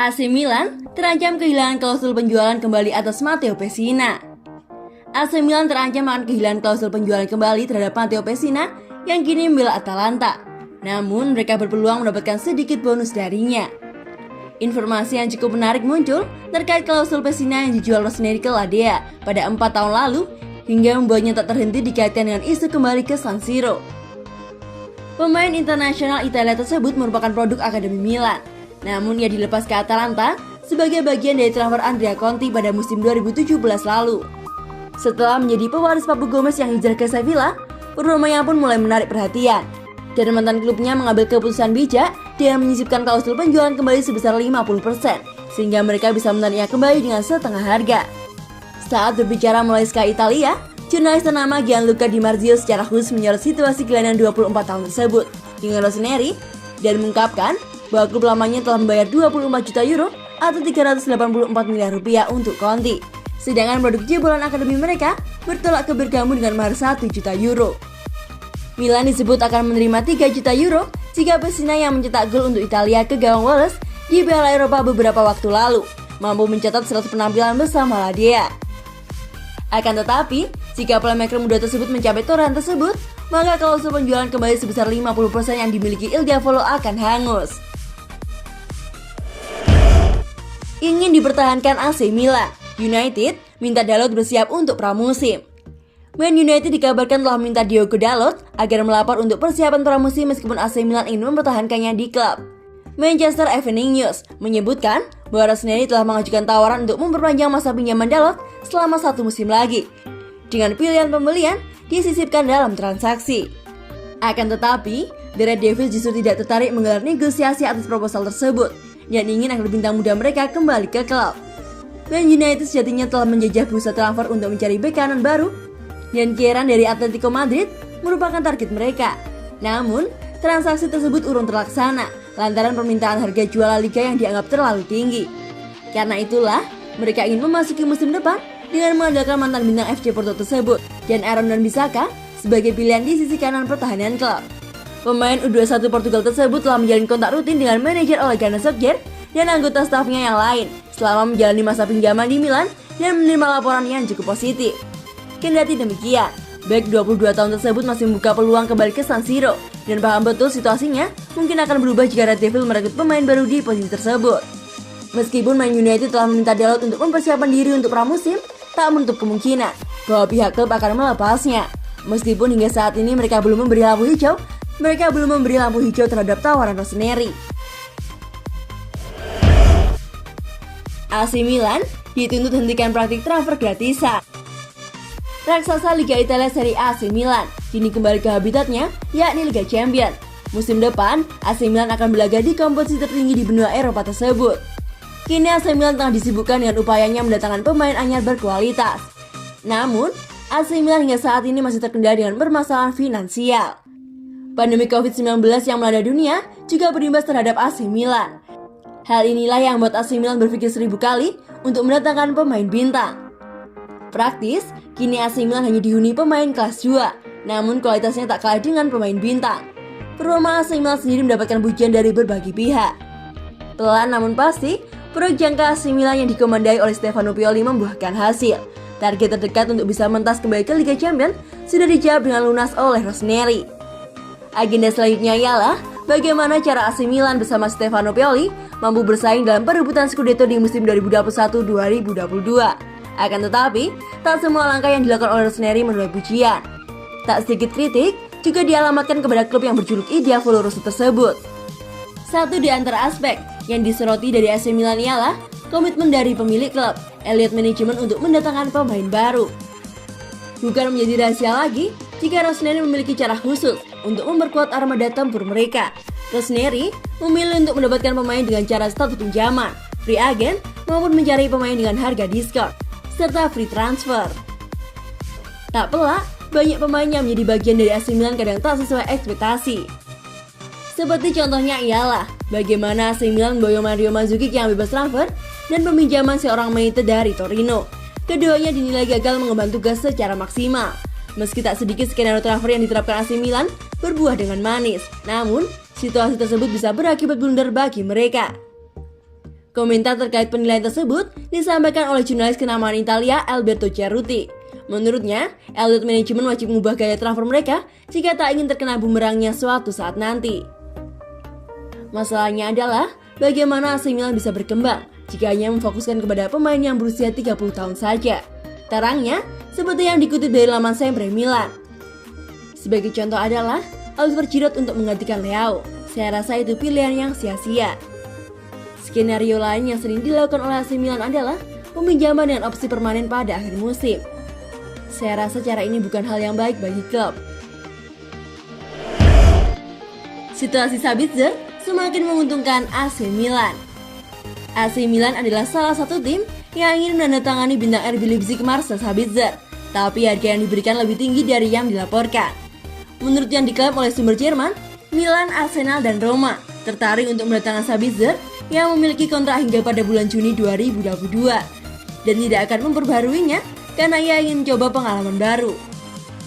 AC Milan terancam kehilangan klausul penjualan kembali atas Matteo Pessina. AC Milan terancam akan kehilangan klausul penjualan kembali terhadap Matteo Pessina yang kini membela Atalanta. Namun mereka berpeluang mendapatkan sedikit bonus darinya. Informasi yang cukup menarik muncul terkait klausul Pessina yang dijual Rossoneri ke Ladea pada 4 tahun lalu hingga membuatnya tak terhenti dikaitkan dengan isu kembali ke San Siro. Pemain internasional Italia tersebut merupakan produk Akademi Milan. Namun ia dilepas ke Atalanta sebagai bagian dari transfer Andrea Conti pada musim 2017 lalu. Setelah menjadi pewaris Papu Gomez yang hijrah ke Sevilla, Romanya pun mulai menarik perhatian. Dan mantan klubnya mengambil keputusan bijak dengan menyisipkan klausul penjualan kembali sebesar 50%, sehingga mereka bisa menariknya kembali dengan setengah harga. Saat berbicara melalui Sky Italia, jurnalis ternama Gianluca Di Marzio secara khusus menyorot situasi gelandang 24 tahun tersebut dengan Rossoneri dan mengungkapkan bahwa klub lamanya telah membayar 24 juta euro atau 384 miliar rupiah untuk Conti. Sedangkan produk jebolan akademi mereka bertolak ke Bergamo dengan mahar 1 juta euro. Milan disebut akan menerima 3 juta euro jika Pessina yang mencetak gol untuk Italia ke gawang Wallace di Piala Eropa beberapa waktu lalu mampu mencatat 100 penampilan bersama Ladea. Akan tetapi, jika playmaker muda tersebut mencapai torehan tersebut, maka klausul penjualan kembali sebesar 50% yang dimiliki Il Diavolo akan hangus. Ingin dipertahankan AC Milan, United minta Dalot bersiap untuk pramusim. Man United dikabarkan telah meminta Diogo Dalot agar melapor untuk persiapan pramusim meskipun AC Milan ingin mempertahankannya di klub. Manchester Evening News menyebutkan bahwa Rossoneri telah mengajukan tawaran untuk memperpanjang masa pinjaman Dalot selama 1 musim lagi, dengan pilihan pembelian disisipkan dalam transaksi. Akan tetapi, The Red Devils justru tidak tertarik menggelar negosiasi atas proposal tersebut dan ingin agar bintang muda mereka kembali ke klub. Man United sejatinya telah menjajah bursa transfer untuk mencari bek kanan baru, dan Kieran dari Atletico Madrid merupakan target mereka. Namun, transaksi tersebut urung terlaksana lantaran permintaan harga jual La Liga yang dianggap terlalu tinggi. Karena itulah, mereka ingin memasuki musim depan dengan mengandalkan mantan bintang FC Porto tersebut dan Aaron Wan-Bissaka sebagai pilihan di sisi kanan pertahanan klub. Pemain U21 Portugal tersebut telah menjalin kontak rutin dengan manajer Ole Gunnar Solskjaer dan anggota stafnya yang lain selama menjalani masa pinjaman di Milan dan menerima laporan yang cukup positif. Kendati demikian, bek 22 tahun tersebut masih membuka peluang kembali ke San Siro dan paham betul situasinya mungkin akan berubah jika Red Devil merekrut pemain baru di posisi tersebut. Meskipun Man United telah meminta Dalot untuk mempersiapkan diri untuk pramusim, tak menutup kemungkinan bahwa pihak klub akan melepasnya. Meskipun hingga saat ini mereka belum memberi lampu hijau terhadap tawaran Rossoneri. AC Milan dituntut hentikan praktik transfer gratisan. Raksasa Liga Italia Serie A AC Milan kini kembali ke habitatnya, yakni Liga Champions. Musim depan, AC Milan akan berlaga di kompetisi tertinggi di benua Eropa tersebut. Kini AC Milan tengah disibukkan dengan upayanya mendatangkan pemain anyar berkualitas. Namun, AC Milan hingga saat ini masih terkendala dengan permasalahan finansial. Pandemi COVID-19 yang melanda dunia juga berimbas terhadap AC Milan. Hal inilah yang membuat AC Milan berpikir 1000 kali untuk mendatangkan pemain bintang. Praktis, kini AC Milan hanya dihuni pemain kelas 2, namun kualitasnya tak kalah dengan pemain bintang. Performa AC Milan sendiri mendapatkan pujian dari berbagai pihak. Pelan namun pasti, proyek jangka AC Milan yang dikomandai oleh Stefano Pioli membuahkan hasil. Target terdekat untuk bisa mentas kembali ke Liga Champions sudah dijawab dengan lunas oleh Rossoneri. Agenda selanjutnya ialah bagaimana cara AC Milan bersama Stefano Pioli mampu bersaing dalam perebutan Scudetto di musim 2021-2022. Akan tetapi, tak semua langkah yang dilakukan oleh Rossoneri menuai pujian. Tak sedikit kritik juga dialamatkan kepada klub yang berjuluk Il Diavolo Rosso tersebut. Satu di antara aspek yang disoroti dari AC Milan ialah komitmen dari pemilik klub, Elliott Management, untuk mendatangkan pemain baru. Bukan menjadi rahasia lagi jika Rossoneri memiliki cara khusus untuk memperkuat armada tempur mereka. Rossoneri memilih untuk mendapatkan pemain dengan cara status pinjaman, free agent, maupun mencari pemain dengan harga diskon, serta free transfer. Tak pelak, banyak pemain yang menjadi bagian dari AC Milan kadang tak sesuai ekspektasi. Seperti contohnya ialah bagaimana AC Milan memboyong Mario Mandzukic yang bebas transfer dan peminjaman seorang Meite dari Torino. Keduanya dinilai gagal mengemban tugas secara maksimal. Meski tak sedikit skenario transfer yang diterapkan AC Milan berbuah dengan manis, namun situasi tersebut bisa berakibat blunder bagi mereka. Komentar terkait penilaian tersebut disampaikan oleh jurnalis kenamaan Italia Alberto Cerruti. Menurutnya, Elliott Management wajib mengubah gaya transfer mereka jika tak ingin terkena bumerangnya suatu saat nanti. Masalahnya adalah bagaimana AC Milan bisa berkembang jika hanya memfokuskan kepada pemain yang berusia 30 tahun saja. Terangnya, seperti yang dikutip dari laman Sempre Milan. Sebagai contoh adalah Oliver Giroud untuk menggantikan Leao. Saya rasa itu pilihan yang sia-sia. Skenario lain yang sering dilakukan oleh AC Milan adalah peminjaman dengan opsi permanen pada akhir musim. Saya rasa cara ini bukan hal yang baik bagi klub. Situasi Sabitzer semakin menguntungkan AC Milan. AC Milan adalah salah satu tim yang ingin menandatangani bintang RB Leipzig Marcel Sabitzer, tapi harga yang diberikan lebih tinggi dari yang dilaporkan. Menurut yang diklaim oleh sumber Jerman, Milan, Arsenal, dan Roma tertarik untuk mendatangkan Sabitzer yang memiliki kontrak hingga pada bulan Juni 2022 dan tidak akan memperbaharuinya karena ia ingin mencoba pengalaman baru.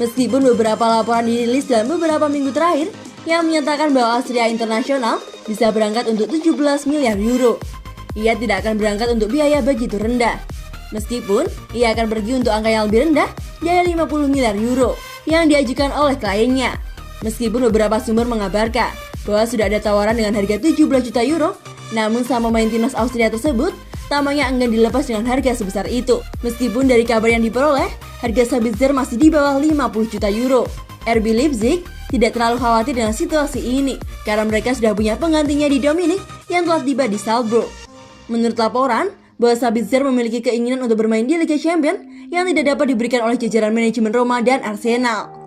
Meskipun beberapa laporan dirilis dalam beberapa minggu terakhir yang menyatakan bahwa Austria Internasional bisa berangkat untuk 17 miliar euro, ia tidak akan berangkat untuk biaya begitu rendah. Meskipun ia akan pergi untuk angka yang lebih rendah dari 50 miliar euro yang diajukan oleh kliennya. Meskipun beberapa sumber mengabarkan bahwa sudah ada tawaran dengan harga 17 juta euro, namun sang pemain timnas Austria tersebut tampaknya enggan dilepas dengan harga sebesar itu. Meskipun dari kabar yang diperoleh, harga Sabitzer masih di bawah 50 juta euro. RB Leipzig tidak terlalu khawatir dengan situasi ini karena mereka sudah punya penggantinya di Dominic yang telah tiba di Salzburg. Menurut laporan, bahwa Sabitzer memiliki keinginan untuk bermain di Liga Champions yang tidak dapat diberikan oleh jajaran manajemen Roma dan Arsenal.